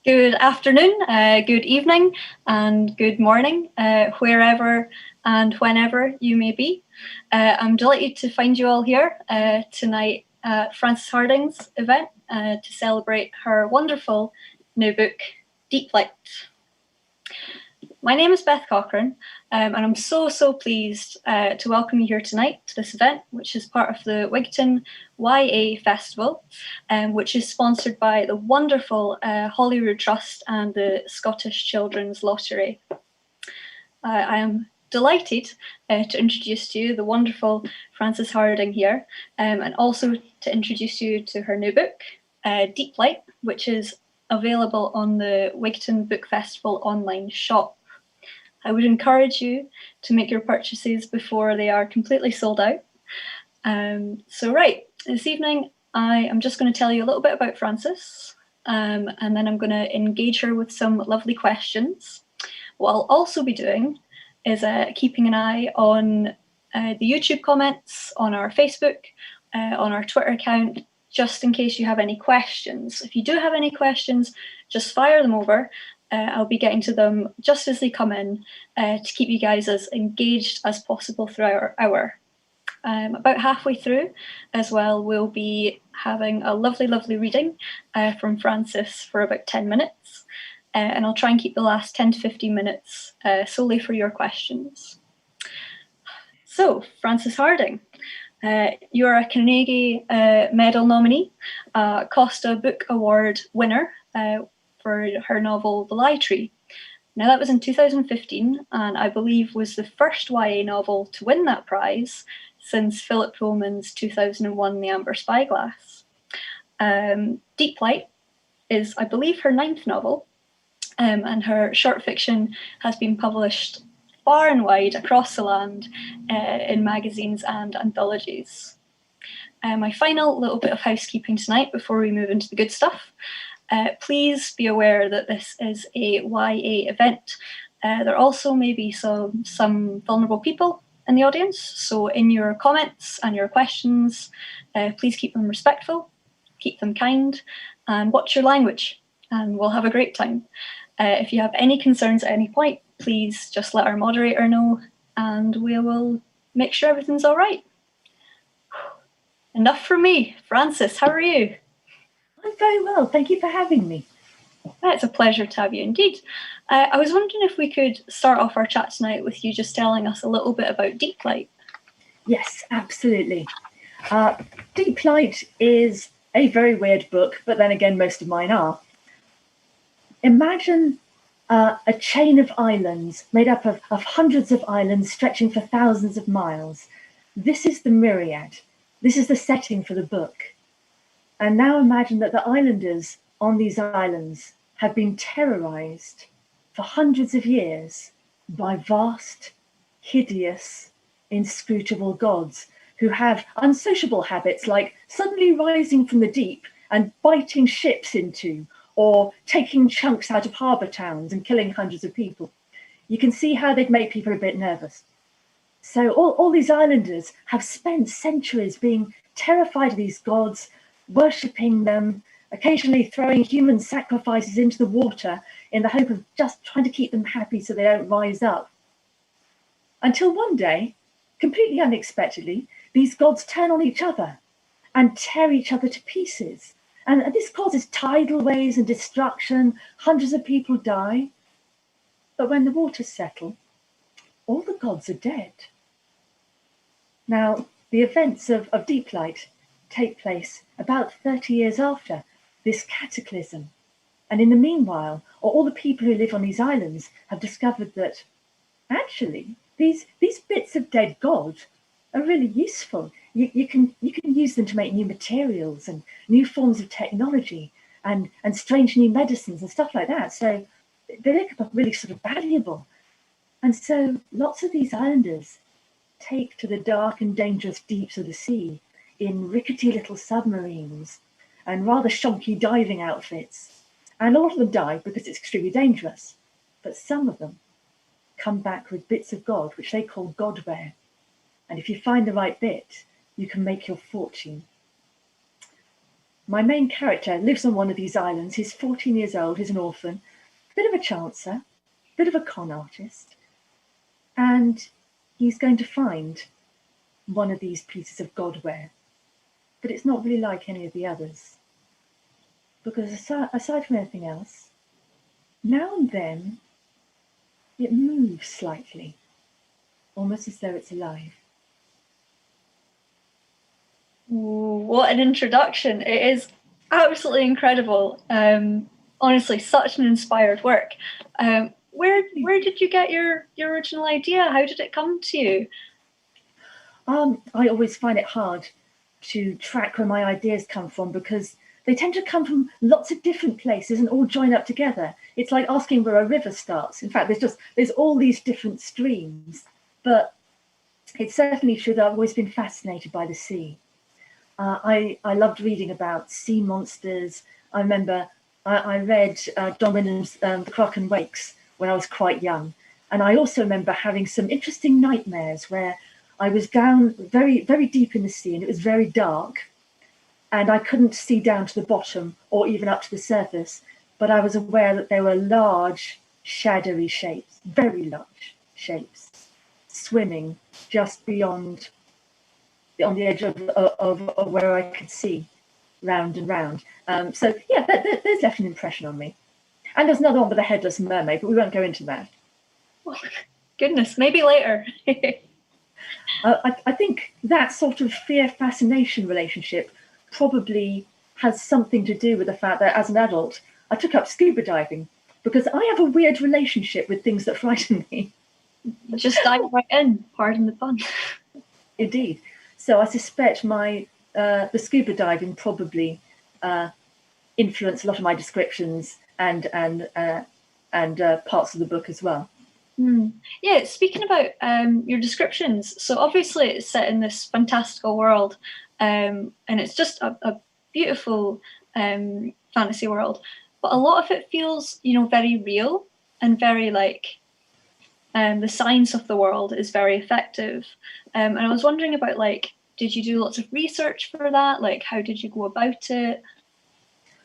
Good afternoon, good evening, and good morning, wherever and whenever you may be. I'm delighted to find you all here tonight at Frances Hardinge's event to celebrate her wonderful new book, Deeplight. My name is Beth Cochrane, and I'm so pleased to welcome you here tonight to this event, which is part of the Wigton YA Festival, which is sponsored by the wonderful Holyrood Trust and the Scottish Children's Lottery. I am delighted to introduce to you the wonderful Frances Hardinge here, and also to introduce you to her new book, Deeplight, which is available on the Wigton Book Festival online shop. I would encourage you to make your purchases before they are completely sold out. This evening I am just going to tell you a little bit about Frances, and then I'm going to engage her with some lovely questions. What I'll also be doing is keeping an eye on the YouTube comments, on our Facebook, on our Twitter account, just in case you have any questions. If you do have any questions, just fire them over. I'll be getting to them just as they come in to keep you guys as engaged as possible throughout our hour. About halfway through as well, we'll be having a lovely reading from Frances for about 10 minutes. And I'll try and keep the last 10 to 15 minutes solely for your questions. So, Frances Hardinge, you're a Carnegie Medal nominee, Costa Book Award winner for her novel The Lie Tree. Now that was in 2015, and I believe was the first YA novel to win that prize since Philip Pullman's 2001 The Amber Spyglass. Deeplight is, I believe, her 9th novel, and her short fiction has been published far and wide across the land in magazines and anthologies. My final little bit of housekeeping tonight before we move into the good stuff. Please be aware that this is a YA event. There also may be some vulnerable people in the audience, so in your comments and your questions, please keep them respectful, keep them kind, and watch your language, and we'll have a great time. If you have any concerns at any point, please just let our moderator know, and we will make sure everything's all right. Enough from me. Frances, how are you? I'm very well, thank you for having me. It's a pleasure to have you indeed. I was wondering if we could start off our chat tonight with you just telling us a little bit about Deeplight. Yes, absolutely. Deeplight is a very weird book, but then again, most of mine are. Imagine a chain of islands made up of hundreds of islands stretching for thousands of miles. This is the Myriad. This is the setting for the book. And now imagine that the islanders on these islands have been terrorized for hundreds of years by vast, hideous, inscrutable gods who have unsociable habits like suddenly rising from the deep and biting ships into, or taking chunks out of harbour towns and killing hundreds of people. You can see how they'd make people a bit nervous. So all these islanders have spent centuries being terrified of these gods, worshipping them, occasionally throwing human sacrifices into the water in the hope of just trying to keep them happy so they don't rise up. Until one day, completely unexpectedly, these gods turn on each other and tear each other to pieces. And this causes tidal waves and destruction. Hundreds of people die. But when the waters settle, all the gods are dead. Now, the events of Deeplight take place about 30 years after this cataclysm. And in the meanwhile, all the people who live on these islands have discovered that actually these bits of dead God are really useful. You can use them to make new materials and new forms of technology and strange new medicines and stuff like that. So they become really sort of valuable. And so lots of these islanders take to the dark and dangerous deeps of the sea in rickety little submarines and rather shonky diving outfits. And a lot of them die because it's extremely dangerous. But some of them come back with bits of God, which they call Godware. And if you find the right bit, you can make your fortune. My main character lives on one of these islands. He's 14 years old, he's an orphan, bit of a chancer, bit of a con artist, and he's going to find one of these pieces of godware. But it's not really like any of the others. Because aside from anything else, now and then it moves slightly, almost as though it's alive. Ooh, what an introduction. It is absolutely incredible. Honestly, such an inspired work. Where did you get your original idea? How did it come to you? I always find it hard to track where my ideas come from because they tend to come from lots of different places and all join up together. It's like asking where a river starts. In fact, there's all these different streams, but it's certainly true that I've always been fascinated by the sea. I loved reading about sea monsters. I remember I read Don Williams' The Kraken Wakes when I was quite young. And I also remember having some interesting nightmares where I was down very, very deep in the sea and it was very dark and I couldn't see down to the bottom or even up to the surface. But I was aware that there were large, shadowy shapes, very large shapes, swimming just beyond on the edge of where I could see round and round. So yeah, there's left an impression on me. And there's another one with a headless mermaid, but we won't go into that. Oh, goodness, maybe later. I think that sort of fear-fascination relationship probably has something to do with the fact that as an adult, I took up scuba diving because I have a weird relationship with things that frighten me. Just dive right in, pardon the pun. Indeed. So I suspect the scuba diving probably influenced a lot of my descriptions and parts of the book as well. Yeah, speaking about your descriptions, so obviously it's set in this fantastical world, and it's just a beautiful fantasy world, but a lot of it feels, very real and very like the science of the world is very effective. And I was wondering about did you do lots of research for that? Like, how did you go about it?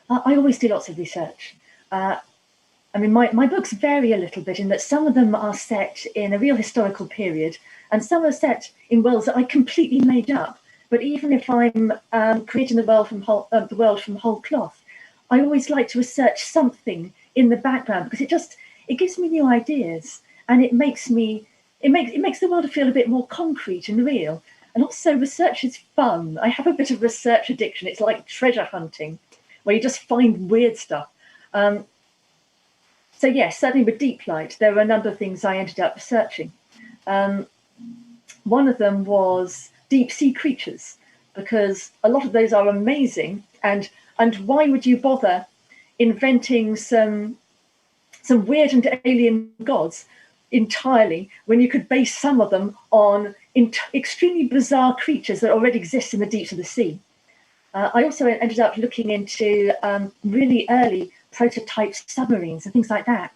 I always do lots of research. I mean, my books vary a little bit in that some of them are set in a real historical period and some are set in worlds that I completely made up. But even if I'm creating the world from whole cloth, I always like to research something in the background because it gives me new ideas and it makes the world feel a bit more concrete and real. And also research is fun. I have a bit of research addiction. It's like treasure hunting where you just find weird stuff. So yes, certainly with Deeplight, there were a number of things I ended up researching. One of them was deep sea creatures, because a lot of those are amazing. And why would you bother inventing some weird and alien gods entirely when you could base some of them on extremely bizarre creatures that already exist in the deeps of the sea? I also ended up looking into really early prototype submarines and things like that.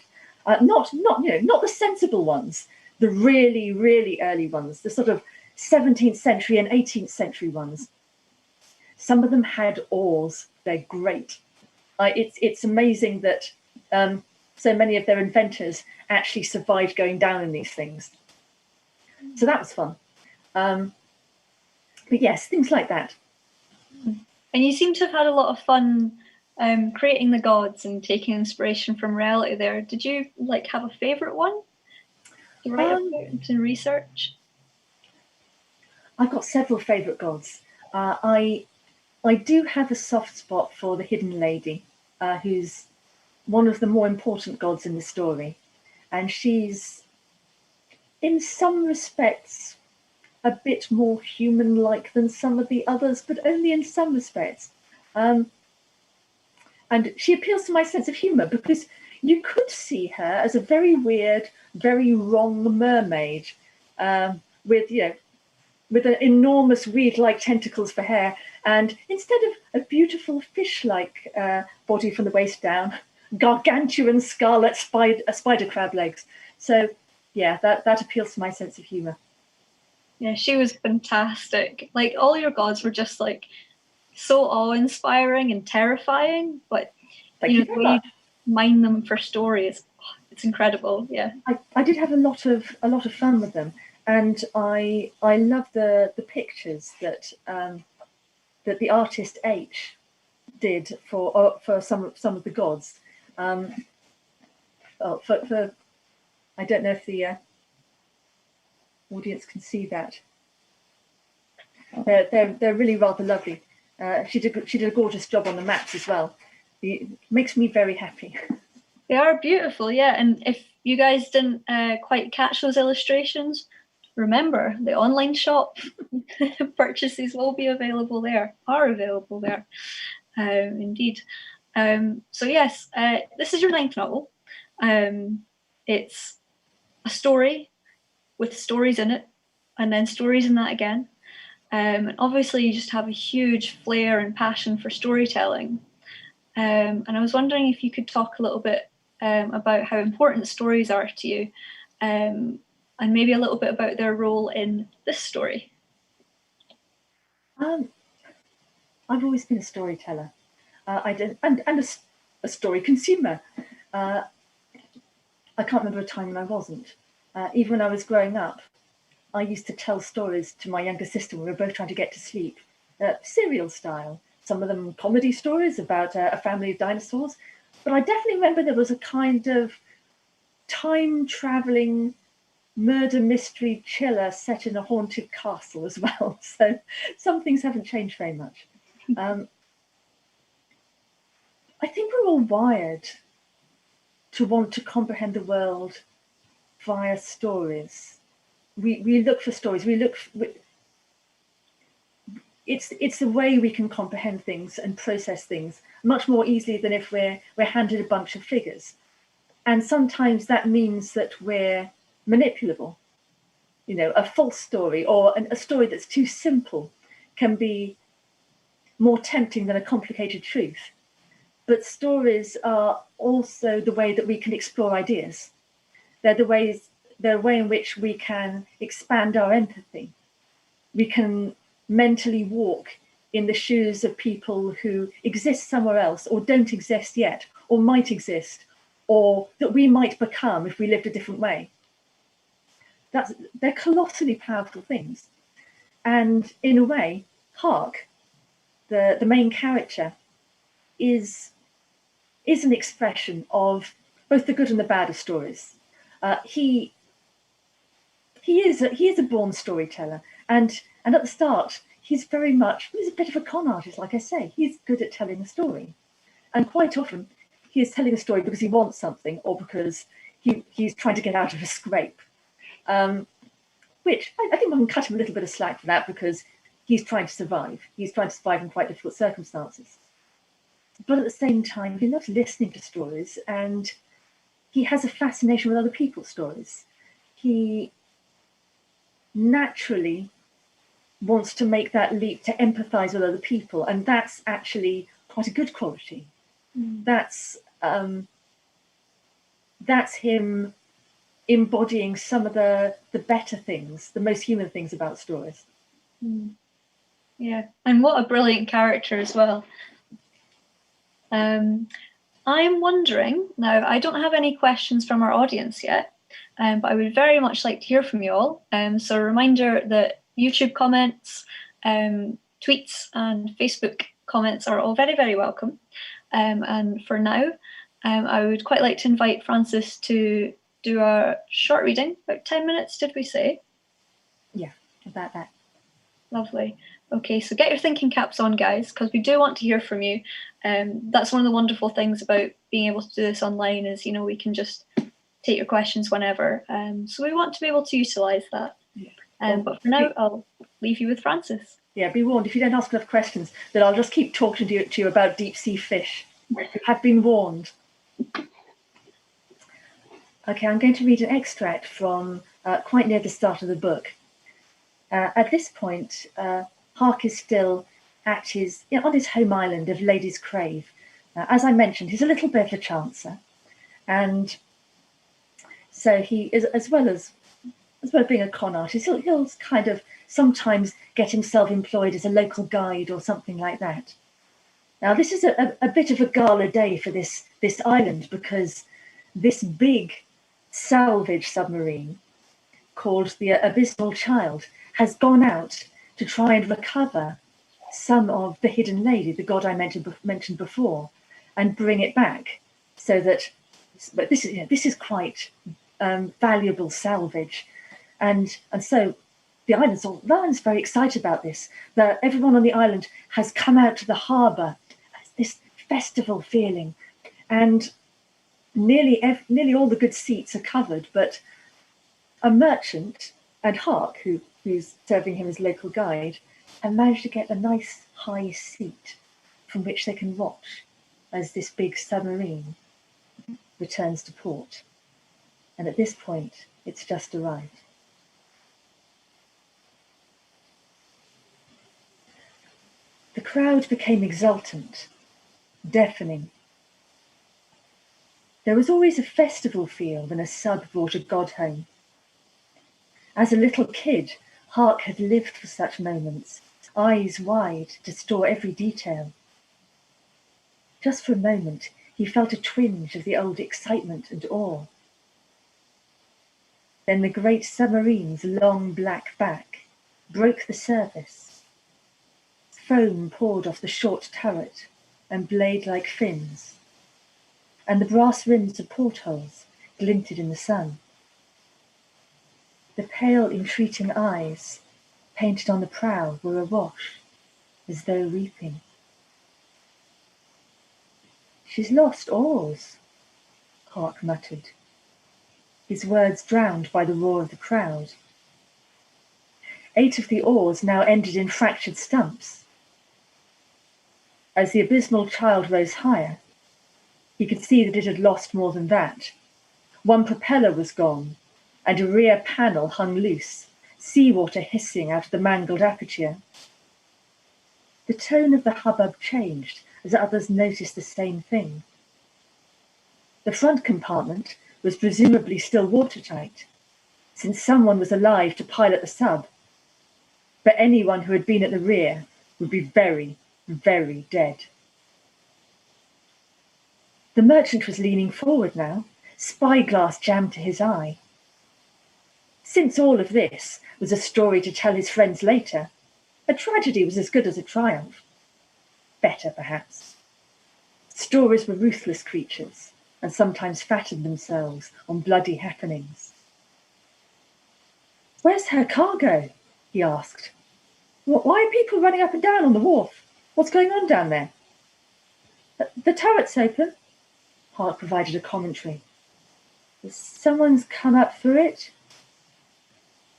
Not the sensible ones, the really, really early ones, the sort of 17th century and 18th century ones. Some of them had oars. They're great. It's amazing that so many of their inventors actually survived going down in these things. So that was fun. But yes, things like that. And you seem to have had a lot of fun creating the gods and taking inspiration from reality there. Did you have a favorite one to write about and research? I've got several favorite gods. I do have a soft spot for the Hidden Lady, who's one of the more important gods in the story. And she's, in some respects, a bit more human-like than some of the others, but only in some respects. And she appeals to my sense of humour because you could see her as a very weird, very wrong mermaid with an enormous weed-like tentacles for hair, and instead of a beautiful fish-like body from the waist down, gargantuan scarlet spider crab legs. So yeah, that appeals to my sense of humour. Yeah, she was fantastic. All your gods were just so awe-inspiring and terrifying, but Thank you the very way you much. mine them for stories, it's incredible. Yeah. I did have a lot of fun with them, and I love the pictures that that the artist H did for some of the gods. For I don't know if the audience can see that. They're really rather lovely. She did a gorgeous job on the maps as well. It makes me very happy. They are beautiful, yeah. And if you guys didn't quite catch those illustrations, remember the online shop purchases will be available there, are available there, indeed. So yes, this is your 9th novel. It's a story with stories in it, and then stories in that again. And obviously you just have a huge flair and passion for storytelling. And I was wondering if you could talk a little bit about how important stories are to you, and maybe a little bit about their role in this story. I've always been a storyteller. And a story consumer. I can't remember a time when I wasn't. Even when I was growing up, I used to tell stories to my younger sister when we were both trying to get to sleep, serial style. Some of them comedy stories about a family of dinosaurs. But I definitely remember there was a kind of time-traveling murder mystery chiller set in a haunted castle as well. So some things haven't changed very much. I think we're all wired to want to comprehend the world via stories. We look for stories. It's the way we can comprehend things and process things much more easily than if we're handed a bunch of figures. And sometimes that means that we're manipulable. A false story or a story that's too simple can be more tempting than a complicated truth. But stories are also the way that we can explore ideas. They're a way in which we can expand our empathy. We can mentally walk in the shoes of people who exist somewhere else or don't exist yet or might exist or that we might become if we lived a different way. They're colossally powerful things. And in a way, Hark, the main character, is an expression of both the good and the bad of stories. He is a born storyteller, and at the start he's a bit of a con artist, like I say. He's good at telling a story, and quite often he is telling a story because he wants something or because he's trying to get out of a scrape. Which I think one can cut him a little bit of slack for that because he's trying to survive. He's trying to survive in quite difficult circumstances. But at the same time, he loves listening to stories and he has a fascination with other people's stories. He naturally wants to make that leap to empathize with other people, and that's actually quite a good quality. That's him embodying some of the better things, the most human things about stories. Yeah, and what a brilliant character as well. I'm wondering, now I don't have any questions from our audience yet, but I would very much like to hear from you all. So a reminder that YouTube comments, tweets and Facebook comments are all very, very welcome. And for now, I would quite like to invite Frances to do a short reading, about 10 minutes, did we say? Yeah, about that. Lovely. Okay, so get your thinking caps on, guys, because we do want to hear from you. That's one of the wonderful things about being able to do this online is, we can just take your questions whenever. So we want to be able to utilise that. Yeah. But for now, I'll leave you with Frances. Yeah, be warned, if you don't ask enough questions, then I'll just keep talking to you about deep sea fish. You have been warned. Okay, I'm going to read an extract from quite near the start of the book. At this point, Hark is still at on his home island of Lady's Crave. As I mentioned, he's a little bit of a chancer. And so he is, as well as as well as being a con artist, he'll kind of sometimes get himself employed as a local guide or something like that. Now, this is a bit of a gala day for this island, because this big salvage submarine called the Abysmal Child has gone out to try and recover some of the hidden lady, the god I mentioned before, and bring it back. So that, but this is quite valuable salvage, and so the island's very excited about this. That everyone on the island has come out to the harbour, this festival feeling, and nearly all the good seats are covered, but a merchant and Hark, who's serving him as local guide, have managed to get a nice high seat from which they can watch as this big submarine returns to port. And at this point, it's just arrived. The crowd became exultant, deafening. There was always a festival feel when a sub brought a god home. As a little kid, Hark had lived for such moments, eyes wide to store every detail. Just for a moment, he felt a twinge of the old excitement and awe. Then the great submarine's long black back broke the surface. Foam poured off the short turret and blade-like fins, and the brass rims of portholes glinted in the sun. The pale, entreating eyes painted on the prow were awash, as though weeping. "She's lost oars," Hark muttered, his words drowned by the roar of the crowd. 8 of the oars now ended in fractured stumps. As the Abysmal Child rose higher, he could see that it had lost more than that. One propeller was gone, and a rear panel hung loose, seawater hissing out of the mangled aperture. The tone of the hubbub changed as others noticed the same thing. The front compartment was presumably still watertight, since someone was alive to pilot the sub, but anyone who had been at the rear would be very, very dead. The merchant was leaning forward now, spyglass jammed to his eye. Since all of this was a story to tell his friends later, a tragedy was as good as a triumph. Better, perhaps. Stories were ruthless creatures, and sometimes fattened themselves on bloody happenings. "Where's her cargo?" he asked. "Why are people running up and down on the wharf? What's going on down there?" "The turret's open," Hark provided a commentary. "Someone's come up through it.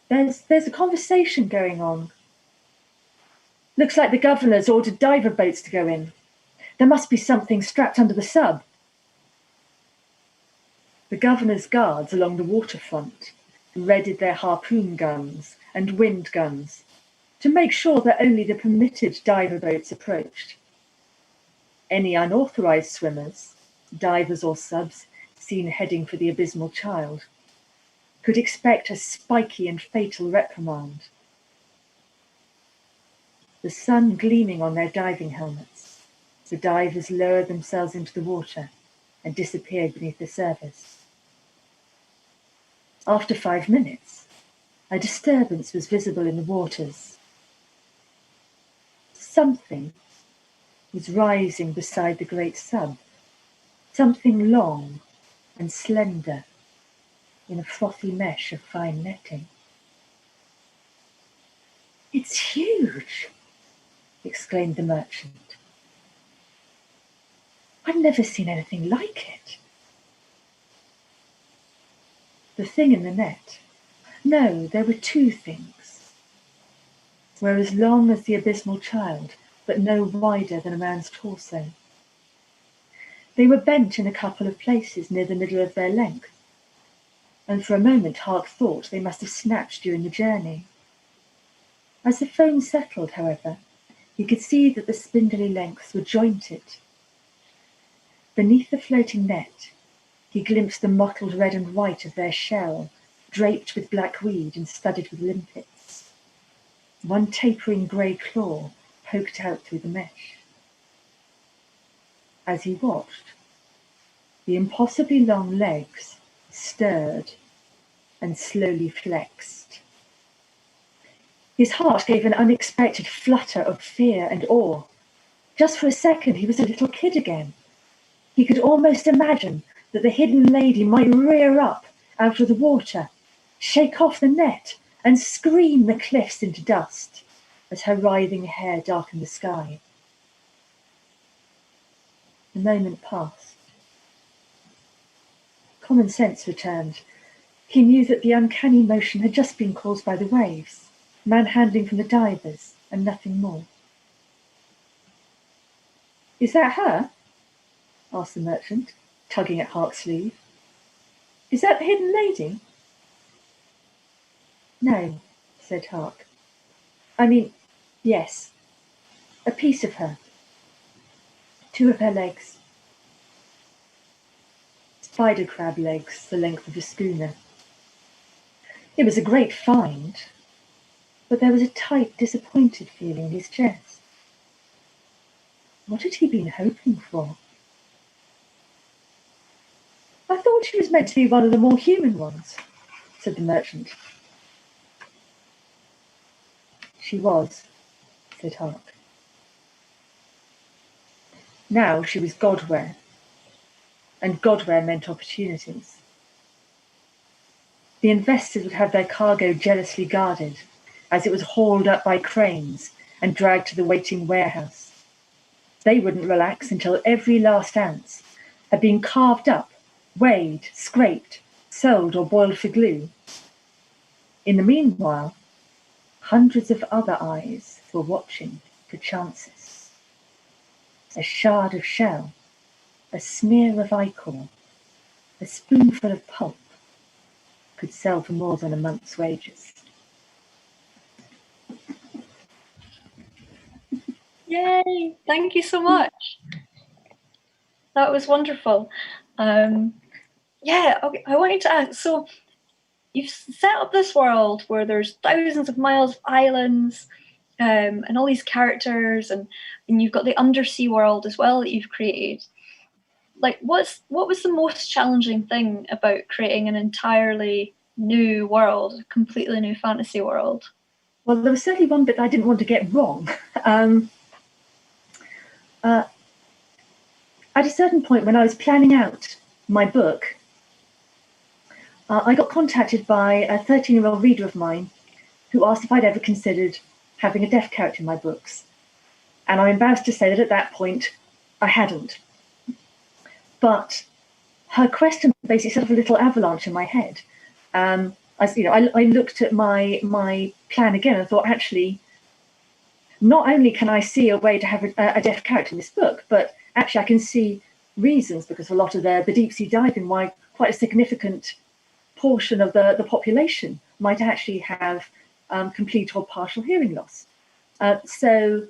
There's a conversation going on. Looks like the governor's ordered diver boats to go in. There must be something strapped under the sub." The governor's guards along the waterfront readied their harpoon guns and wind guns to make sure that only the permitted diver boats approached. Any unauthorized swimmers, divers or subs, seen heading for the Abysmal Child could expect a spiky and fatal reprimand. The sun gleaming on their diving helmets, the divers lowered themselves into the water and disappeared beneath the surface. After 5 minutes, a disturbance was visible in the waters. Something was rising beside the great sub, something long and slender in a frothy mesh of fine netting. "It's huge," exclaimed the merchant. "I've never seen anything like it." The thing in the net? No, there were 2 things. Were as long as the Abysmal Child, but no wider than a man's torso. They were bent in a couple of places near the middle of their length, and for a moment Hark thought they must have snapped during the journey. As the foam settled, however, he could see that the spindly lengths were jointed. Beneath the floating net, he glimpsed the mottled red and white of their shell, draped with black weed and studded with limpets. One tapering grey claw poked out through the mesh. As he watched, the impossibly long legs stirred and slowly flexed. His heart gave an unexpected flutter of fear and awe. Just for a second, he was a little kid again. He could almost imagine that the hidden lady might rear up out of the water, shake off the net, and scream the cliffs into dust as her writhing hair darkened the sky. The moment passed. Common sense returned. He knew that the uncanny motion had just been caused by the waves, manhandling from the divers, and nothing more. "Is that her?" asked the merchant, tugging at Hark's sleeve. "Is that the hidden lady?" "No," said Hark. "I mean, yes, a piece of her. 2 of her legs. Spider crab legs the length of a schooner. It was a great find, but there was a tight, disappointed feeling in his chest. What had he been hoping for? "I thought she was meant to be one of the more human ones," said the merchant. "She was," said Hark. Now she was Godware, and Godware meant opportunities. The investors would have their cargo jealously guarded as it was hauled up by cranes and dragged to the waiting warehouse. They wouldn't relax until every last ounce had been carved up, weighed, scraped, sold or boiled for glue. In the meanwhile, hundreds of other eyes were watching for chances. A shard of shell, a smear of ichor, a spoonful of pulp could sell for more than a month's wages. Yay! Thank you so much. That was wonderful. Yeah, okay, I wanted to ask, so you've set up this world where there's thousands of miles of islands, and all these characters, and you've got the undersea world as well that you've created. Like, what was the most challenging thing about creating an entirely new world, a completely new fantasy world? Well, there was certainly one bit I didn't want to get wrong. At a certain point when I was planning out my book, I got contacted by a 13-year-old reader of mine who asked if I'd ever considered having a deaf character in my books. And I'm embarrassed to say that at that point, I hadn't. But her question basically set off a little avalanche in my head. I looked at my plan again and thought, actually, not only can I see a way to have a deaf character in this book, but actually I can see reasons, because a lot of the deep sea diving, why quite a significant portion of the population might actually have complete or partial hearing loss. So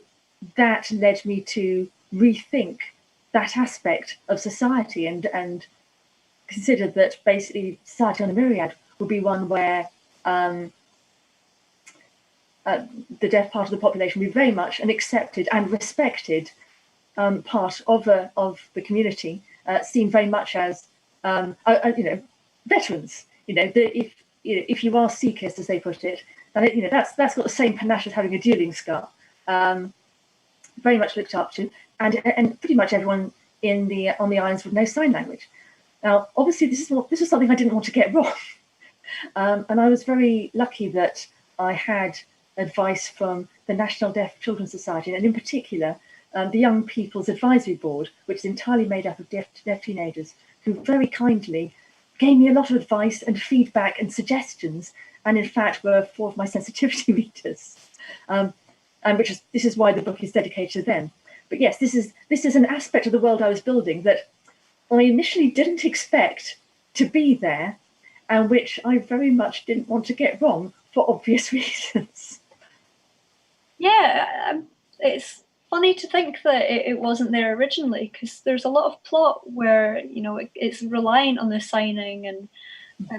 that led me to rethink that aspect of society and considered that basically society on the Myriad would be one where the deaf part of the population would be very much an accepted and respected part of the community, seen very much as veterans. If you are Seekers, as they put it, then that's got the same panache as having a dueling scar. Very much looked up to, and pretty much everyone on the islands would know sign language. Now, obviously, this is something I didn't want to get wrong, and I was very lucky that I had advice from the National Deaf Children's Society, and in particular, the Young People's Advisory Board, which is entirely made up of deaf teenagers, who very kindly gave me a lot of advice and feedback and suggestions, and in fact were 4 of my sensitivity readers. This is why the book is dedicated to them. But yes, this is an aspect of the world I was building that I initially didn't expect to be there, and which I very much didn't want to get wrong for obvious reasons. Yeah, it's funny to think that it wasn't there originally, because there's a lot of plot where it's reliant on the signing and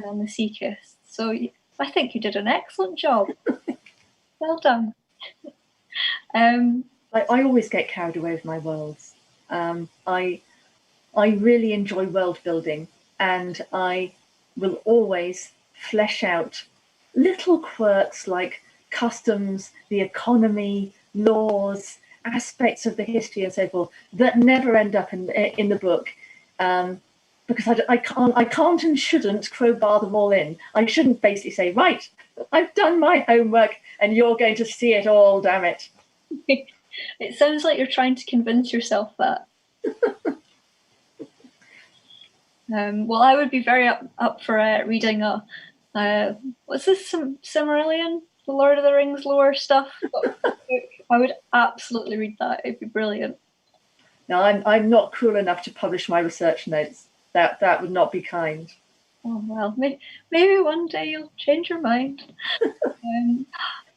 on the Seekists. So I think you did an excellent job. Well done. I always get carried away with my worlds. I really enjoy world building, and I will always flesh out little quirks like customs, the economy, laws, aspects of the history and so forth that never end up in the book. Because I can't and shouldn't crowbar them all in. I shouldn't basically say, right, I've done my homework and you're going to see it all, damn it. It sounds like you're trying to convince yourself that. Well, I would be very up for reading what's this, Silmarillion, the Lord of the Rings lore stuff? I would absolutely read that. It'd be brilliant. No, I'm not cruel enough to publish my research notes. That would not be kind. Oh well, maybe one day you'll change your mind.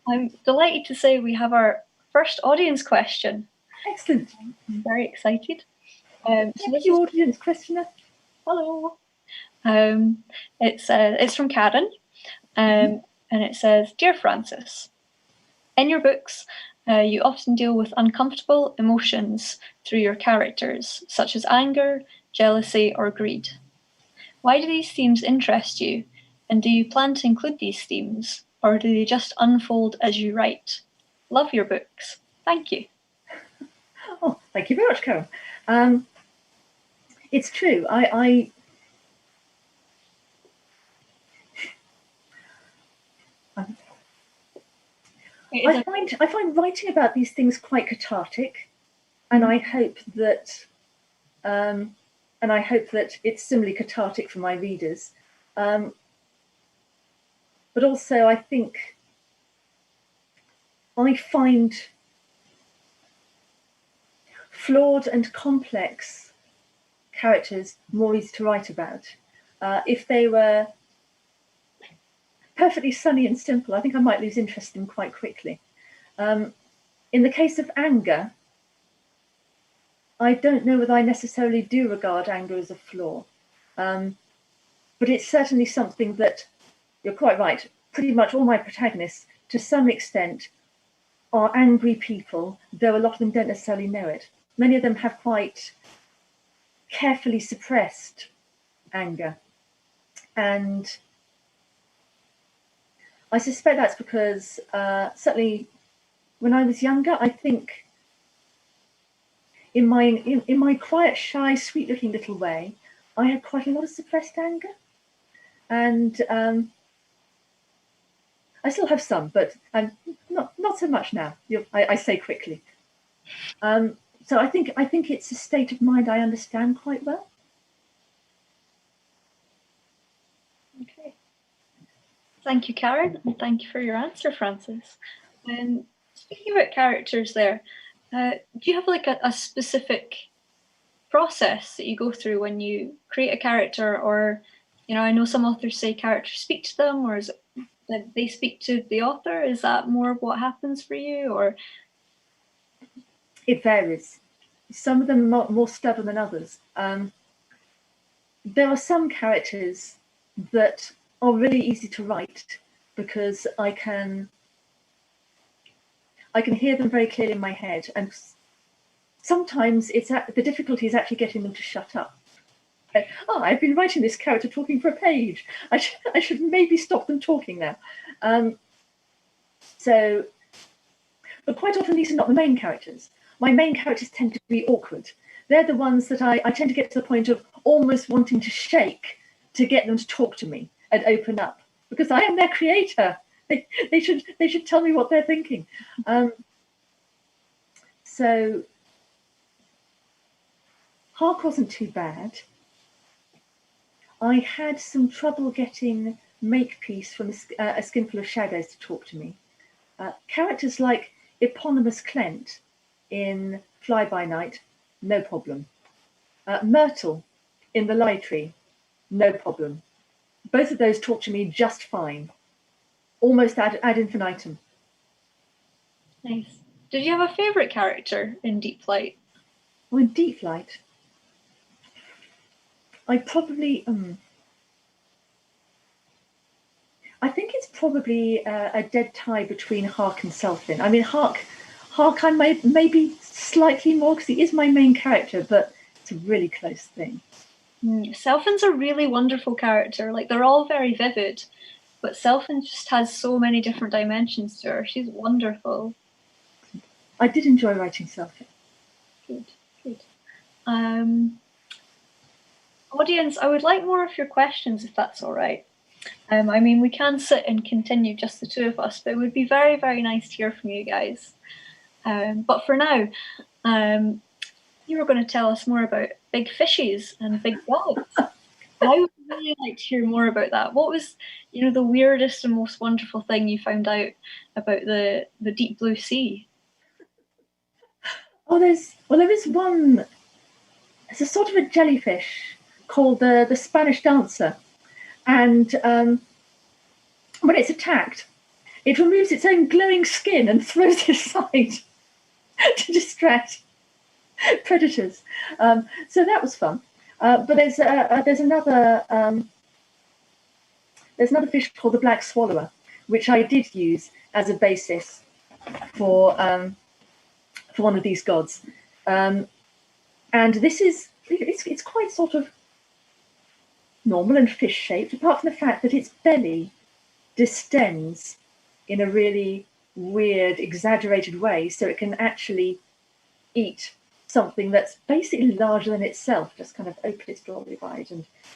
I'm delighted to say we have our first audience question. Excellent. I'm very excited. Thank you, audience questioner. Hello. It's from Karen, and it says, "Dear Frances, in your books, you often deal with uncomfortable emotions through your characters, such as anger, jealousy, or greed. Why do these themes interest you, and do you plan to include these themes, or do they just unfold as you write? Love your books. Thank you." Oh, thank you very much, Karen. It's true. I find writing about these things quite cathartic, and I hope that it's similarly cathartic for my readers. But also, I think I find flawed and complex characters more easy to write about. If they were perfectly sunny and simple, I think I might lose interest in them quite quickly. In the case of anger, I don't know whether I necessarily do regard anger as a flaw, but it's certainly something that, you're quite right, pretty much all my protagonists, to some extent, are angry people, though a lot of them don't necessarily know it. Many of them have quite carefully suppressed anger. And I suspect that's because, certainly when I was younger, I think in my quiet, shy, sweet-looking little way, I had quite a lot of suppressed anger. And I still have some, but not so much now. I say quickly. So I think it's a state of mind I understand quite well. Okay. Thank you, Karen, and thank you for your answer, Frances. Speaking about characters there, do you have like a specific process that you go through when you create a character? Or, I know some authors say characters speak to them, or is it that they speak to the author? Is that more what happens for you, or? It varies. Some of them are more stubborn than others. There are some characters that are really easy to write because I can hear them very clearly in my head, and sometimes the difficulty is actually getting them to shut up. I've been writing this character talking for a page. I should maybe stop them talking now. But quite often these are not the main characters. My main characters tend to be awkward. They're the ones that I tend to get to the point of almost wanting to shake to get them to talk to me and open up, because I am their creator. They should tell me what they're thinking. So Hark wasn't too bad. I had some trouble getting Makepeace from A Skinful of Shadows to talk to me. Characters like Eponymous Clent in Fly By Night, no problem. Myrtle in The Lie Tree, no problem. Both of those talk to me just fine, almost ad infinitum. Nice. Did you have a favourite character in Deeplight? Well, in Deeplight, I probably I think it's probably a dead tie between Hark and Selfin. I mean, Hark I maybe slightly more because he is my main character, but it's a really close thing. Selfin's a really wonderful character. Like, they're all very vivid, but Selfin just has so many different dimensions to her. She's wonderful. I did enjoy writing Selfin. Good. Audience, I would like more of your questions, if that's all right. I mean, we can sit and continue just the two of us, but it would be very, very nice to hear from you guys. But for now, you were going to tell us more about big fishes and big dogs. I would really like to hear more about that. What was, the weirdest and most wonderful thing you found out about the deep blue sea? Oh, there is one. It's a sort of a jellyfish called the Spanish dancer, and when it's attacked, it removes its own glowing skin and throws it aside to distract predators. So that was fun. But there's another fish called the black swallower, which I did use as a basis for one of these gods. And this is it's quite sort of normal and fish shaped, apart from the fact that its belly distends in a really weird, exaggerated way, so it can actually eat something that's basically larger than itself, just kind of open its jaw really wide,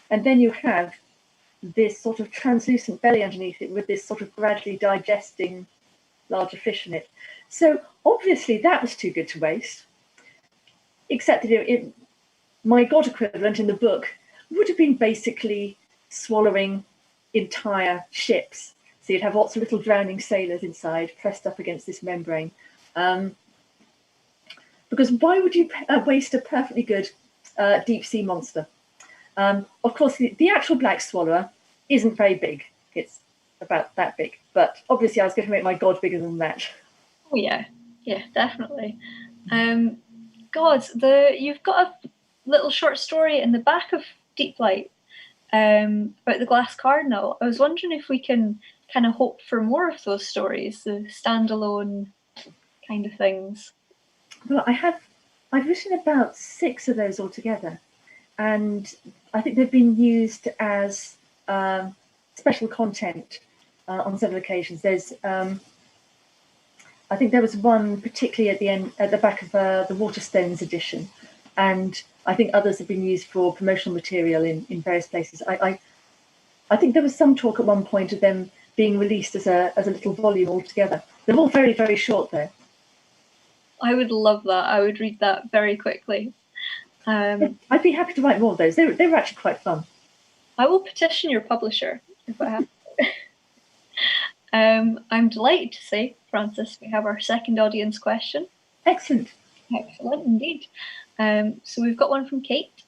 and then you have this sort of translucent belly underneath it with this sort of gradually digesting larger fish in it. So obviously that was too good to waste, except that my god equivalent in the book would have been basically swallowing entire ships. So you'd have lots of little drowning sailors inside, pressed up against this membrane. Because why would you waste a perfectly good deep sea monster? Of course, the actual black swallower isn't very big. It's about that big. But obviously I was going to make my god bigger than that. Oh, yeah, definitely. God, you've got a little short story in the back of Deeplight about the glass cardinal. I was wondering if we can kind of hope for more of those stories, the standalone kind of things. Well, I've written about 6 of those altogether, and I think they've been used as special content on several occasions. There's I think there was one particularly at the back of the Waterstones edition, and I think others have been used for promotional material in various places. I think there was some talk at one point of them being released as a little volume altogether. They're all very, very short though. I would love that. I would read that very quickly. I'd be happy to write more of those. They were actually quite fun. I will petition your publisher if I have to. I'm delighted to say, Frances, we have our second audience question. Excellent. Excellent indeed. So we've got one from Kate.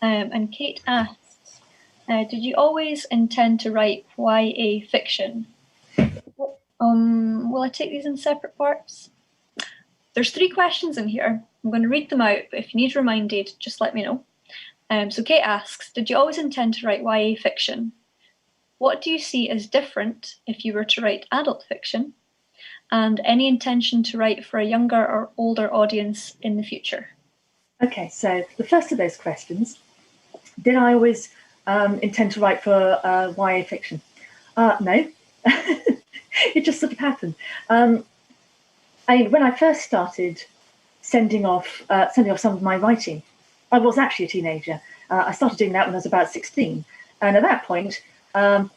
And Kate asks, did you always intend to write YA fiction? Will I take these in separate parts? There's 3 questions in here. I'm going to read them out, but if you need reminded, just let me know. So Kate asks, did you always intend to write YA fiction? What do you see as different if you were to write adult fiction? And any intention to write for a younger or older audience in the future? Okay, so the first of those questions, did I always intend to write for YA fiction? No, it just sort of happened. When I first started sending off some of my writing, I was actually a teenager. I started doing that when I was about 16, and at that point, I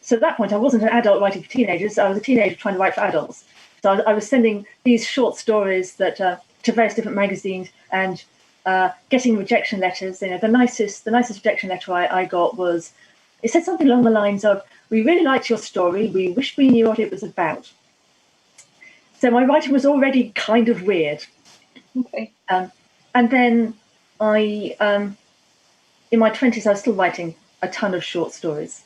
wasn't an adult writing for teenagers. I was a teenager trying to write for adults. So I was sending these short stories that to various different magazines and getting rejection letters. The nicest rejection letter I got was, it said something along the lines of, "We really liked your story. We wish we knew what it was about." So my writing was already kind of weird. Okay. And then in my 20s, I was still writing a ton of short stories.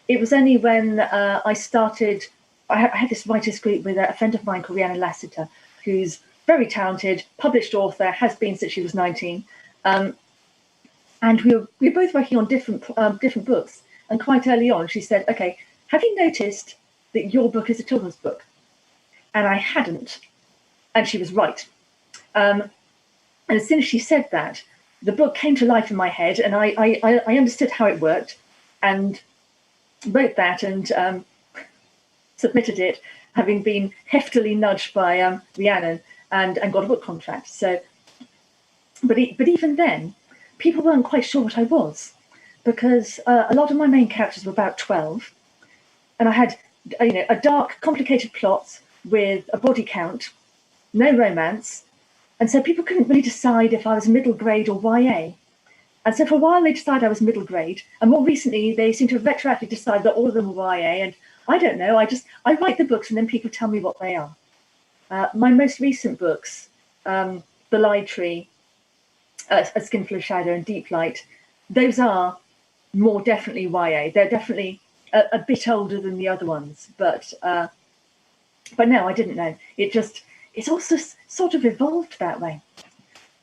It was only when I started, I had this writers group with a friend of mine called Rhiannon Lassiter, who's very talented, published author, has been since she was 19. And we were both working on different books. And quite early on, she said, okay, have you noticed that your book is a children's book? And I hadn't. And she was right. And as soon as she said that, the book came to life in my head, and I understood how it worked, and wrote that and submitted it, having been heftily nudged by Rhiannon, and got a book contract. So, but even then, people weren't quite sure what I was, because a lot of my main characters were about 12, and I had a dark, complicated plot with a body count, no romance, and so people couldn't really decide if I was middle grade or YA. And so for a while they decided I was middle grade, and more recently they seem to have retroactively decided that all of them were YA. And I don't know. I write the books and then people tell me what they are. My most recent books, The Lie Tree, A Skinful of Shadow, and Deeplight, those are more definitely YA. They're definitely a bit older than the other ones, but no, I didn't know. It's also sort of evolved that way.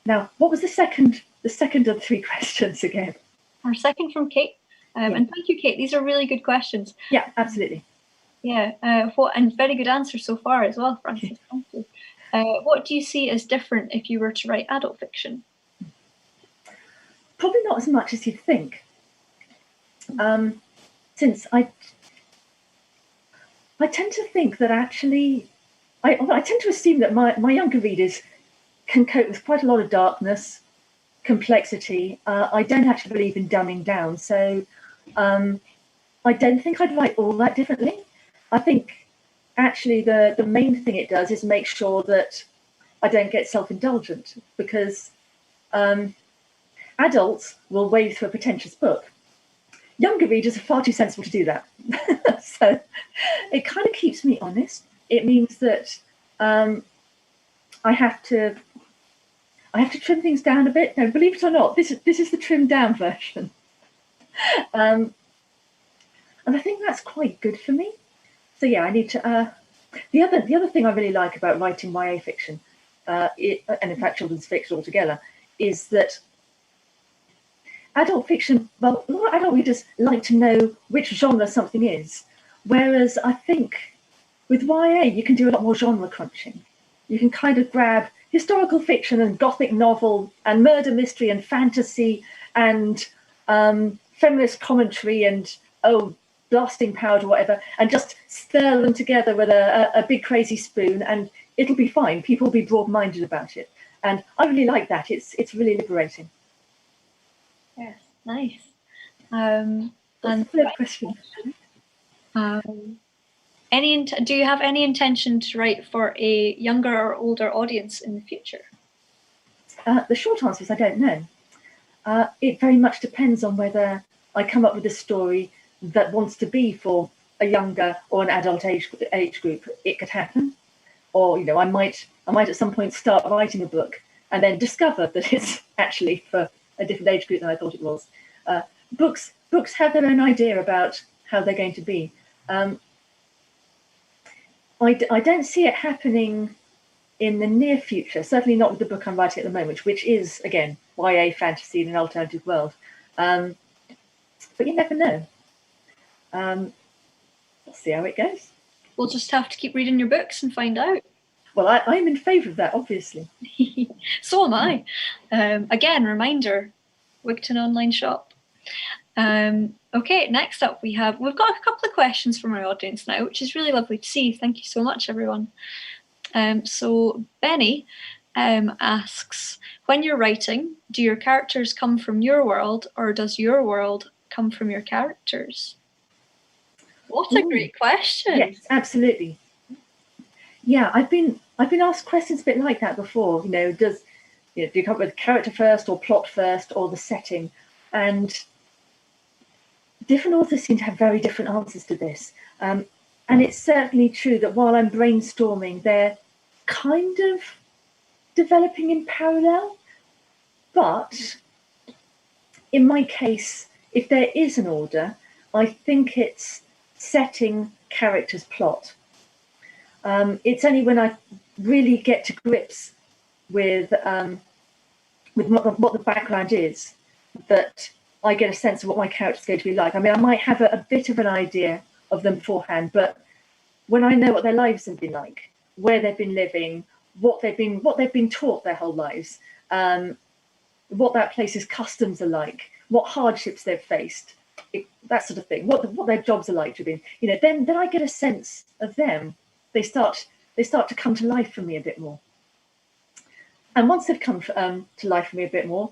Now, what was the second of the three questions again? Our second from Kate. And thank you, Kate. These are really good questions. Yeah, absolutely. Yeah, and very good answers so far as well, Frances. Thank you. What do you see as different if you were to write adult fiction? Probably not as much as you'd think. Since I tend to think that actually, I tend to assume that my younger readers can cope with quite a lot of darkness, complexity. I don't actually believe in dumbing down, so I don't think I'd write all that differently. I think actually the main thing it does is make sure that I don't get self-indulgent, because adults will wade through a pretentious book. Younger readers are far too sensible to do that. So it kind of keeps me honest. It means that I have to trim things down a bit. No, believe it or not, this is the trimmed down version. And I think that's quite good for me. So yeah, I need to. The other thing I really like about writing YA fiction, and in fact children's fiction altogether, is that adult fiction. Well, a lot of adult readers like to know which genre something is, whereas I think with YA you can do a lot more genre crunching. You can kind of grab historical fiction and gothic novel and murder mystery and fantasy and feminist commentary and blasting powder or whatever, and just stir them together with a big crazy spoon, and it'll be fine. People will be broad-minded about it, and I really like that. It's really liberating. Yes, nice. And the third question. Do you have any intention to write for a younger or older audience in the future? The short answer is I don't know. It very much depends on whether I come up with a story that wants to be for a younger or an adult age group. It could happen, or I might at some point start writing a book and then discover that it's actually for a different age group than I thought it was. Books have their own idea about how they're going to be. I don't see it happening in the near future, certainly not with the book I'm writing at the moment, which is, again, YA fantasy in an alternative world. But you never know. We'll see how it goes. We'll just have to keep reading your books and find out. Well, I'm in favour of that, obviously. So am I. Again, reminder, Wigton online shop. Okay, next up we've got a couple of questions from our audience now, which is really lovely to see. Thank you so much, everyone. So Benny asks, when you're writing, do your characters come from your world, or does your world come from your characters? What a great question. Yes, absolutely. Yeah, I've been asked questions a bit like that before. Do you come up with character first, or plot first, or the setting? And different authors seem to have very different answers to this. And it's certainly true that while I'm brainstorming, they're kind of developing in parallel. But in my case, if there is an order, I think it's setting, characters, plot. It's only when I really get to grips with what the background is that I get a sense of what my character's going to be like. I mean, I might have a bit of an idea of them beforehand, but when I know what their lives have been like, where they've been living, what they've been taught their whole lives, what that place's customs are like, what hardships they've faced, that sort of thing, what their jobs are like to be, then I get a sense of them. They start to come to life for me a bit more. And once they've come to life for me a bit more,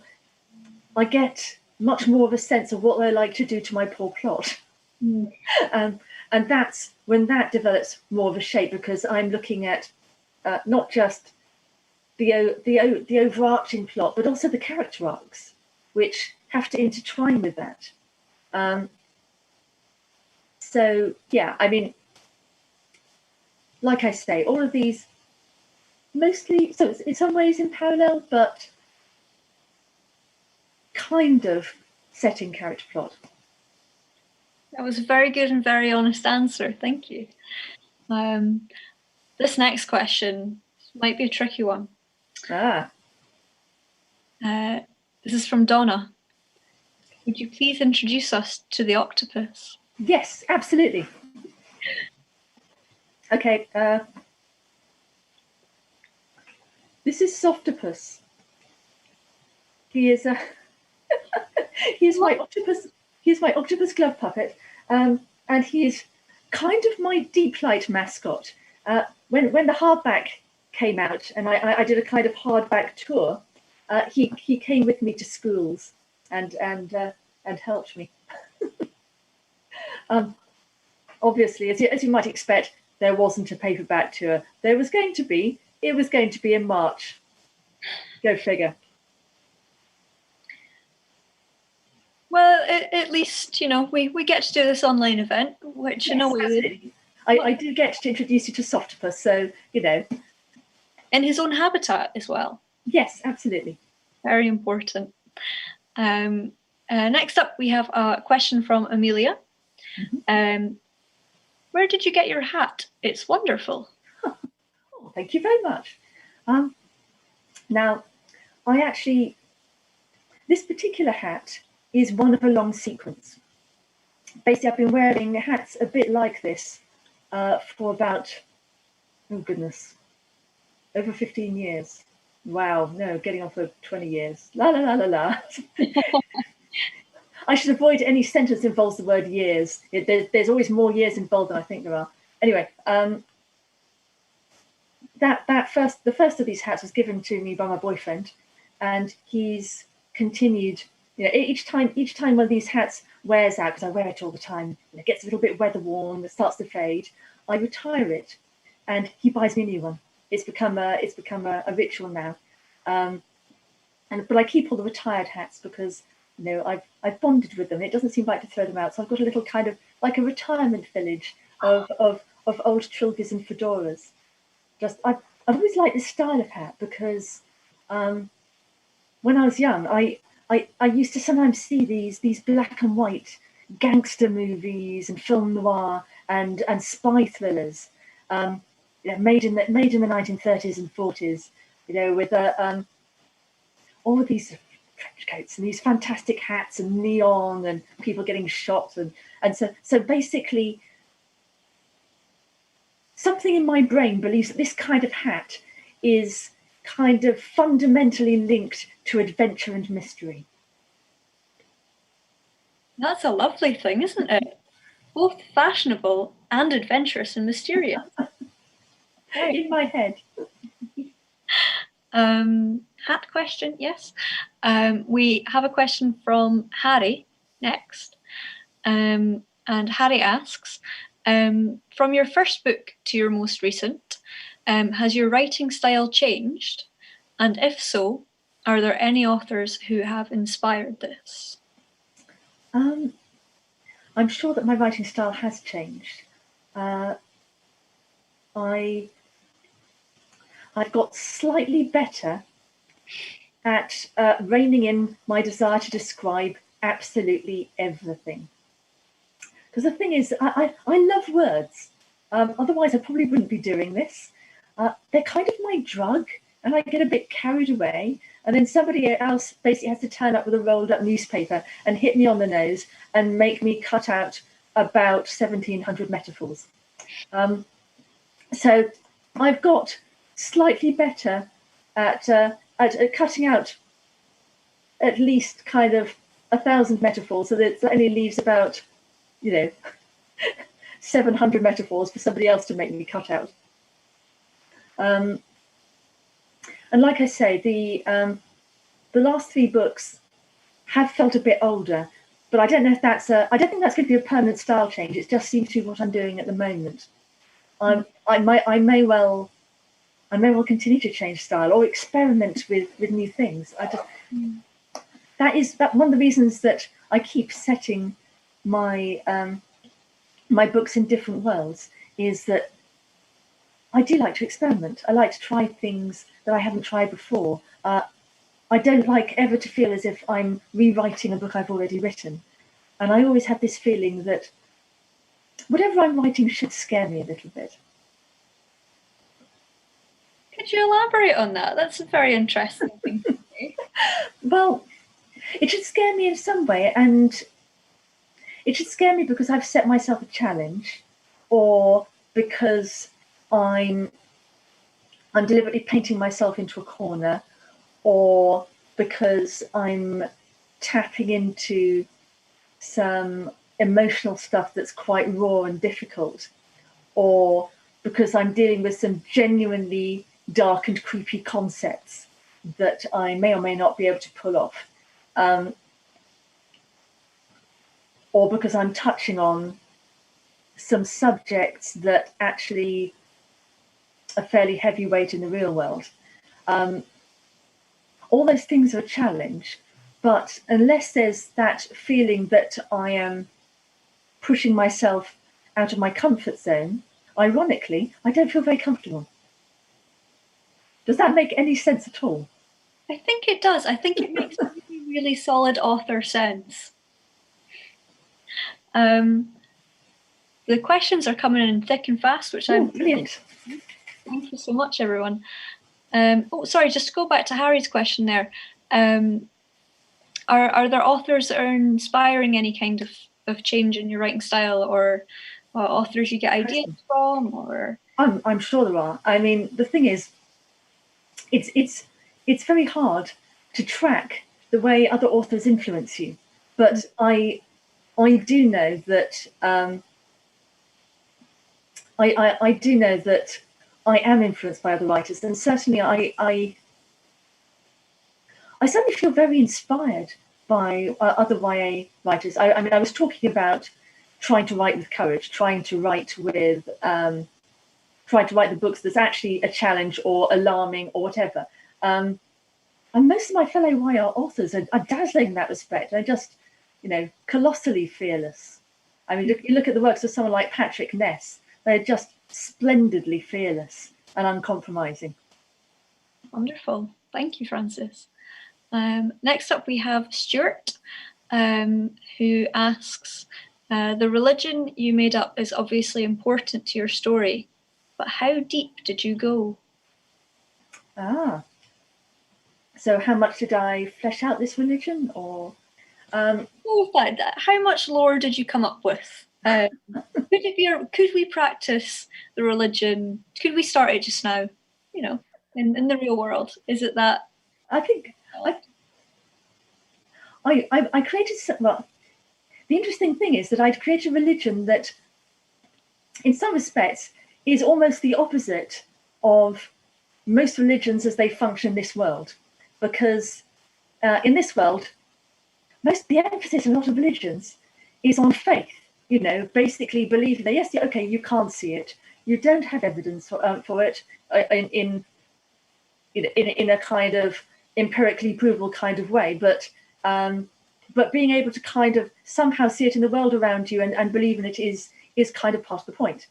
I get much more of a sense of what they're like to do to my poor plot. And that's when that develops more of a shape, because I'm looking at not just the overarching plot, but also the character arcs, which have to intertwine with that. So yeah, I mean, like I say, all of these mostly, so it's in some ways in parallel, but kind of setting character plot. That was a very good and very honest answer. Thank you. This next question might be a tricky one. This is from Donna. Would you please introduce us to the octopus? Yes, absolutely. Okay. This is Softopus. He is my octopus. He's my octopus glove puppet, and he is kind of my Deeplight mascot. When the hardback came out, and I did a kind of hardback tour, he came with me to schools and helped me. Obviously, as you might expect, there wasn't a paperback tour. It was going to be in March. Go figure. Well, at least, we get to do this online event, which yes, in a way... I do get to introduce you to Softopus, so, In his own habitat as well. Yes, absolutely. Very important. Next up, we have a question from Amelia. Mm-hmm. Where did you get your hat? It's wonderful. Oh, thank you very much. Now, this particular hat is one of a long sequence. Basically, I've been wearing hats a bit like this for about, oh goodness, over 15 years. Wow, no, getting on for 20 years. La la la la la. I should avoid any sentence that involves the word years. There's always more years involved than I think there are. Anyway, the first of these hats was given to me by my boyfriend, and he's continued. Each time one of these hats wears out, because I wear it all the time, and it gets a little bit weather worn, it starts to fade, I retire it, and he buys me a new one. It's become a ritual now, but I keep all the retired hats because I've bonded with them. It doesn't seem right to throw them out, so I've got a little kind of like a retirement village of old trilbies and fedoras. I've always liked this style of hat because when I was young, I used to sometimes see these black and white gangster movies and film noir and spy thrillers, made in the 1930s and 40s, with all of these trench coats and these fantastic hats and neon and people getting shot and so basically something in my brain believes that this kind of hat is kind of fundamentally linked to adventure and mystery. That's a lovely thing, isn't it? Both fashionable and adventurous and mysterious. In my head. Hat question, yes. We have a question from Harry next. And Harry asks, from your first book to your most recent, has your writing style changed? And if so, are there any authors who have inspired this? I'm sure that my writing style has changed. I've got slightly better at reining in my desire to describe absolutely everything. Because the thing is, I love words. Otherwise, I probably wouldn't be doing this. They're kind of my drug. and I get a bit carried away, and then somebody else basically has to turn up with a rolled up newspaper and hit me on the nose and make me cut out about 1,700 metaphors. So I've got slightly better at cutting out at least kind of 1,000 metaphors, so that it only leaves about, 700 metaphors for somebody else to make me cut out. And like I say, the last 3 books have felt a bit older, but I don't know if I don't think that's going to be a permanent style change. It just seems to be what I'm doing at the moment. I may well continue to change style or experiment with new things. That's one of the reasons that I keep setting my my books in different worlds, is that I do like to experiment. I like to try things that I haven't tried before. I don't like ever to feel as if I'm rewriting a book I've already written. And I always have this feeling that whatever I'm writing should scare me a little bit. Could you elaborate on that? That's a very interesting thing to say. Well, it should scare me in some way, and it should scare me because I've set myself a challenge, or because I'm deliberately painting myself into a corner, or because I'm tapping into some emotional stuff that's quite raw and difficult, or because I'm dealing with some genuinely dark and creepy concepts that I may or may not be able to pull off, or because I'm touching on some subjects that actually are fairly heavyweight in the real world. All those things are a challenge, but unless there's that feeling that I am pushing myself out of my comfort zone, ironically, I don't feel very comfortable. Does that make any sense at all? I think it does. I think it makes a really, really solid author sense. The questions are coming in thick and fast, which I'm brilliant. Thank you so much, everyone. Sorry, just to go back to Harry's question there. Are there authors that are inspiring any kind of change in your writing style, or authors you get ideas from? Or I'm sure there are. I mean, the thing is, it's very hard to track the way other authors influence you. But I do know that I do know that I am influenced by other writers, and certainly I certainly feel very inspired by other YA writers. I mean, I was talking about trying to write with courage, trying to write the books that's actually a challenge or alarming or whatever. And most of my fellow YA authors are dazzling in that respect. They're just, colossally fearless. I mean, you look at the works of someone like Patrick Ness. They're just splendidly fearless and uncompromising. Wonderful. Thank you, Frances. Next up, we have Stuart, who asks, the religion you made up is obviously important to your story, but how deep did you go? So how much did I flesh out this religion, or? How much lore did you come up with? Could we practice the religion? Could we start it just now? In the real world, is it that? I think I created. Well, the interesting thing is that I'd created a religion that, in some respects, is almost the opposite of most religions as they function in this world, because in this world, the emphasis in a lot of religions is on faith. Basically believing that yes, okay, you can't see it, you don't have evidence for it in a kind of empirically provable kind of way, but being able to kind of somehow see it in the world around you and believe in it is kind of part of the point.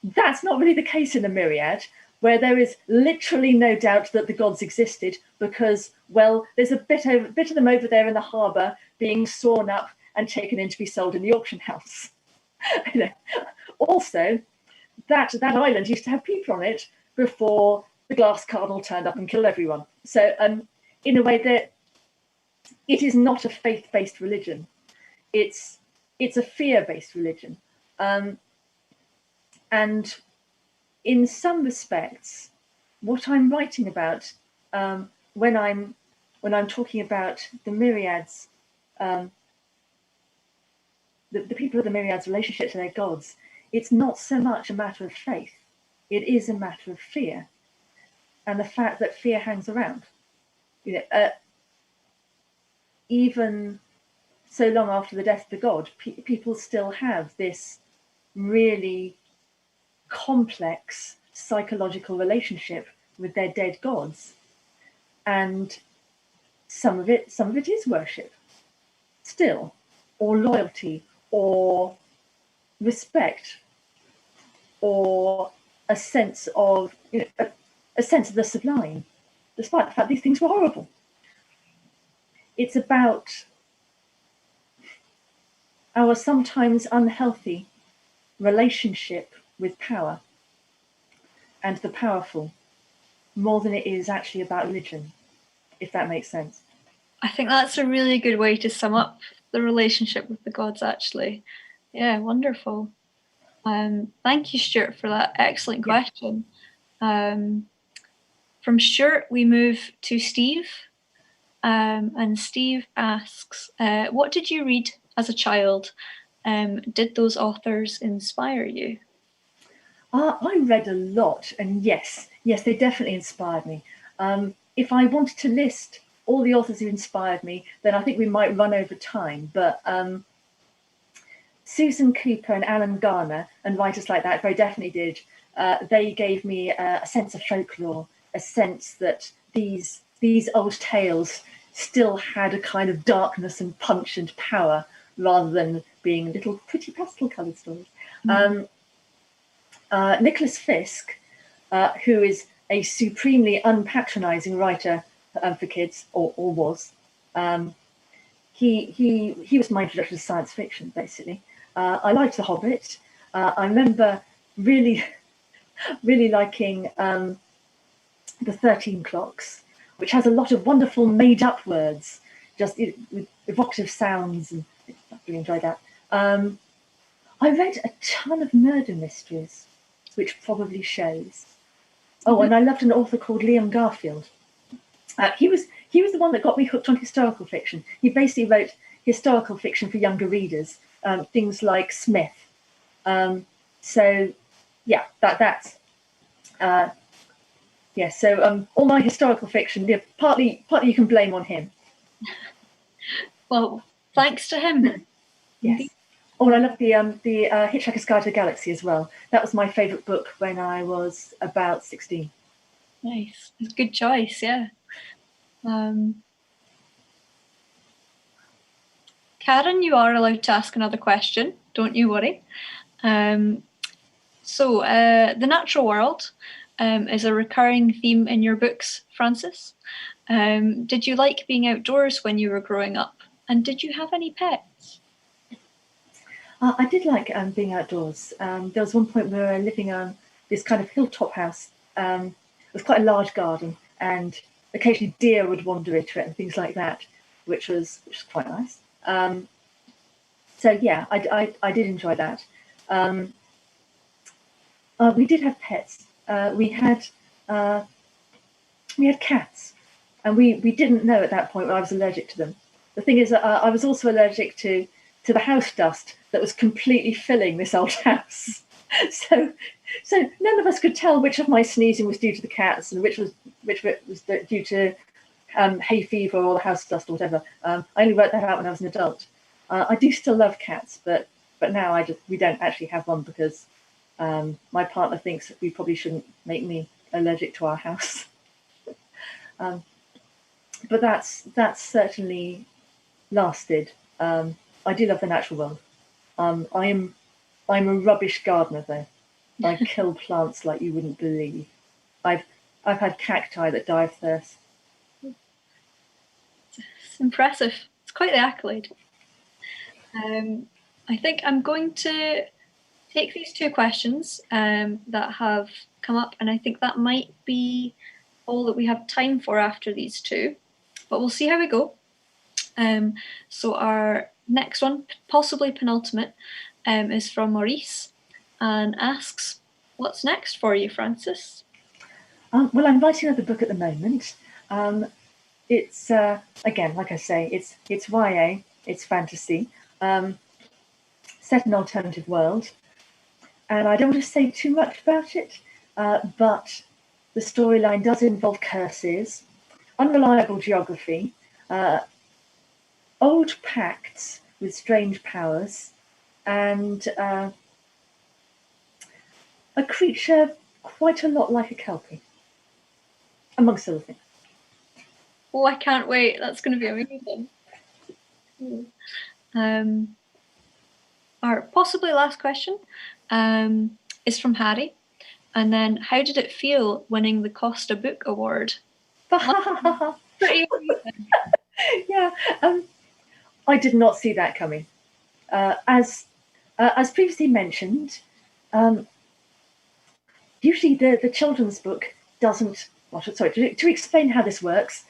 That's not really the case in the Myriad, where there is literally no doubt that the gods existed, because, well, there's a bit of them over there in the harbour being sawn up and taken in to be sold in the auction house. Also, that island used to have people on it before the glass cardinal turned up and killed everyone. So in a way that it is not a faith-based religion. It's a fear-based religion. And in some respects, what I'm writing about when I'm talking about the Myriads, the people of the Myriads' relationship to their gods, it's not so much a matter of faith. It is a matter of fear, and the fact that fear hangs around. Even so long after the death of the god, people still have this really complex psychological relationship with their dead gods, and some of it is worship still, or loyalty, or respect, or a sense of a sense of the sublime, despite the fact these things were horrible. It's about our sometimes unhealthy relationship with power and the powerful, more than it is actually about religion, if that makes sense. I think that's a really good way to sum up the relationship with the gods, actually. Yeah, wonderful. Thank you, Stuart, for that excellent question. From Stuart, we move to Steve. And Steve asks, what did you read as a child? Did those authors inspire you? I read a lot, and yes, they definitely inspired me. If I wanted to list all the authors who inspired me, then I think we might run over time. But Susan Cooper and Alan Garner and writers like that very definitely did. They gave me a sense of folklore, a sense that these old tales still had a kind of darkness and punch and power, rather than being little pretty pastel-coloured stories. Nicholas Fisk, who is a supremely unpatronising writer for kids, or was, he was my introduction to science fiction, basically. I liked The Hobbit. I remember really liking The 13 Clocks, which has a lot of wonderful made-up words, just with evocative sounds, and I really enjoyed that. I read a ton of murder mysteries, which probably shows. Oh, and I loved an author called Liam Garfield. He was the one that got me hooked on historical fiction. He basically wrote historical fiction for younger readers, things like Smith. So yeah, that's. Yeah, so all my historical fiction, partly you can blame on him. Well, thanks to him. Yes. Oh, and I love the Hitchhiker's Guide to the Galaxy as well. That was my favourite book when I was about 16. Nice. It's a good choice, yeah. Karen, you are allowed to ask another question. Don't you worry. So, the natural world is a recurring theme in your books, Frances. Did you like being outdoors when you were growing up? And did you have any pets? I did like being outdoors. There was one point where we were living on this kind of hilltop house. It was quite a large garden, and occasionally deer would wander into it and things like that, which was quite nice. So yeah, I did enjoy that. We did have pets. We had cats, and we didn't know at that point that I was allergic to them. The thing is that I was also allergic to the house dust that was completely filling this old house. So none of us could tell which of my sneezing was due to the cats and which was due to hay fever or the house dust or whatever. I only worked that out when I was an adult. I do still love cats, but now we don't actually have one because my partner thinks we probably shouldn't make me allergic to our house. But that's certainly lasted. I do love the natural world. I'm a rubbish gardener though. I kill plants like you wouldn't believe. I've had cacti that die of thirst. It's impressive. It's quite the accolade. I think I'm going to take these two questions that have come up, and I think that might be all that we have time for after these two, but we'll see how we go. So our next one, possibly penultimate, is from Maurice and asks, what's next for you, Frances? Well, I'm writing another book at the moment. It's again, like I say, it's YA, it's fantasy, set in an alternative world, and I don't want to say too much about it, but the storyline does involve curses, unreliable geography, old pacts with strange powers, and a creature quite a lot like a kelpie, amongst other things. Oh, I can't wait. That's going to be amazing. Our possibly last question is from Harry. And then, how did it feel winning the Costa Book Award? Pretty amazing. Yeah, I did not see that coming. As previously mentioned, usually the children's book doesn't. To explain how this works,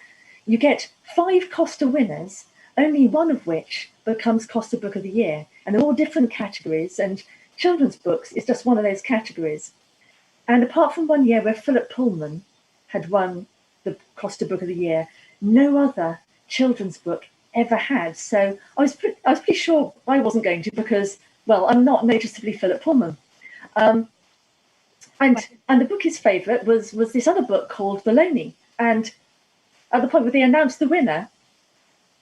you get 5 Costa winners, only one of which becomes Costa Book of the Year, and they're all different categories. And children's books is just one of those categories. And apart from one year where Philip Pullman had won the Costa Book of the Year, no other children's book ever had. So I was pretty sure I wasn't going to, because, well, I'm not noticeably Philip Pullman. And the book his favourite was this other book called Baloney. And at the point where they announced the winner,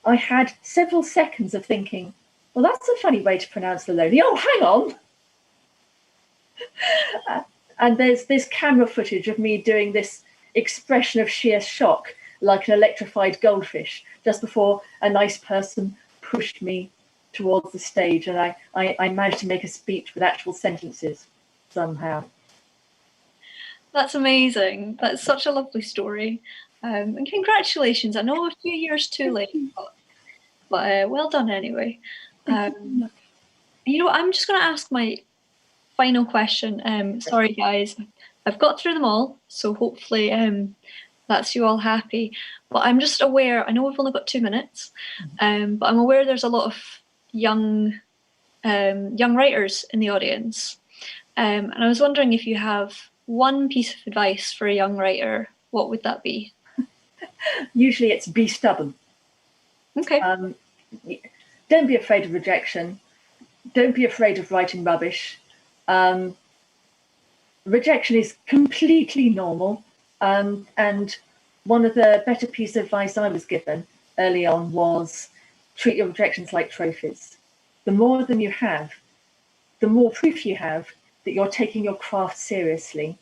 I had several seconds of thinking, well, that's a funny way to pronounce Baloney. Oh, hang on. And there's camera footage of me doing this expression of sheer shock, like an electrified goldfish, just before a nice person pushed me towards the stage, and I managed to make a speech with actual sentences somehow. That's amazing. That's such a lovely story. And congratulations. I know a few years too late, but well done anyway. I'm just going to ask my final question. Sorry, guys. I've got through them all, so hopefully that's you all happy. But I'm just aware, I know we've only got 2 minutes, but I'm aware there's a lot of young writers in the audience. And I was wondering, if you have one piece of advice for a young writer, what would that be? Usually it's be stubborn. Okay. Don't be afraid of rejection. Don't be afraid of writing rubbish. Rejection is completely normal. And one of the better pieces of advice I was given early on was treat your rejections like trophies. The more of them you have, the more proof you have that you're taking your craft seriously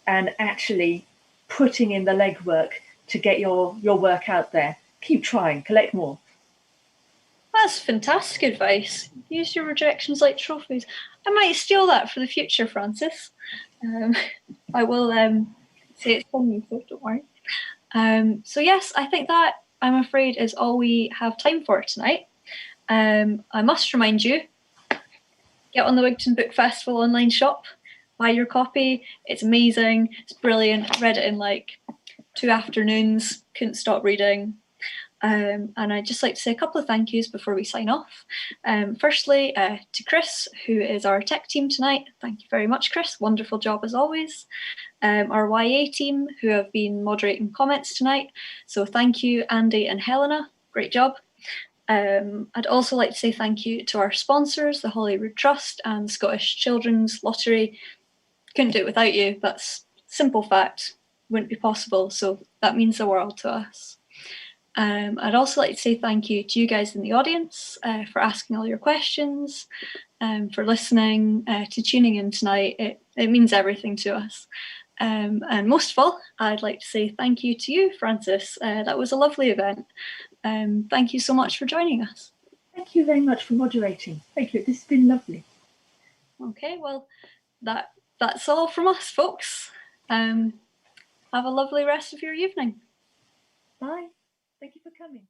and actually putting in the legwork to get your work out there. Keep trying, collect more. That's fantastic advice. Use your rejections like trophies. I might steal that for the future, Frances. I will say it's from you, so don't worry. So yes, I think that, I'm afraid, is all we have time for tonight. I must remind you, get on the Wigton Book Festival online shop, buy your copy. It's amazing. It's brilliant. I read it in like 2 afternoons. Couldn't stop reading. And I'd just like to say a couple of thank yous before we sign off. Firstly, to Chris, who is our tech team tonight. Thank you very much, Chris. Wonderful job as always. Our YA team, who have been moderating comments tonight. So thank you, Andy and Helena. Great job. I'd also like to say thank you to our sponsors, the Holyrood Trust and the Scottish Children's Lottery. Couldn't do it without you. That's simple fact. Wouldn't be possible. So that means the world to us. I'd also like to say thank you to you guys in the audience for asking all your questions, for listening, to tuning in tonight. It means everything to us. And most of all, I'd like to say thank you to you, Frances. That was a lovely event. Thank you so much for joining us. Thank you very much for moderating. Thank you. This has been lovely. Okay, well, that's all from us, folks. Have a lovely rest of your evening. Bye. Thank you for coming.